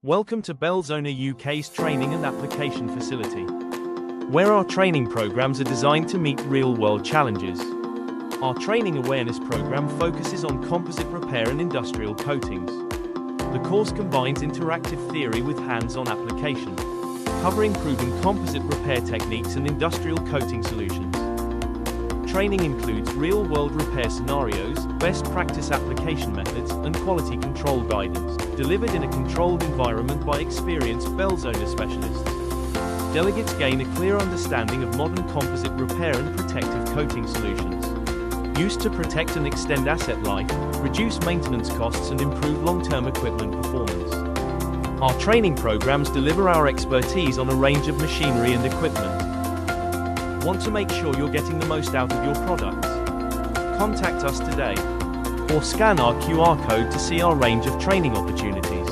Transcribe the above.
Welcome to Belzona UK's training and application facility, where our training programs are designed to meet real-world challenges. Our training awareness program focuses on composite repair and industrial coatings. The course combines interactive theory with hands-on application, covering proven composite repair techniques and industrial coating solutions. Training includes real-world repair scenarios, best practice application methods, and quality control guidance, delivered in a controlled environment by experienced Belzona specialists. Delegates gain a clear understanding of modern composite repair and protective coating solutions, used to protect and extend asset life, reduce maintenance costs, and improve long-term equipment performance. Our training programs deliver our expertise on a range of machinery and equipment. Want to make sure you're getting the most out of your products? Contact us today, or scan our QR code to see our range of training opportunities.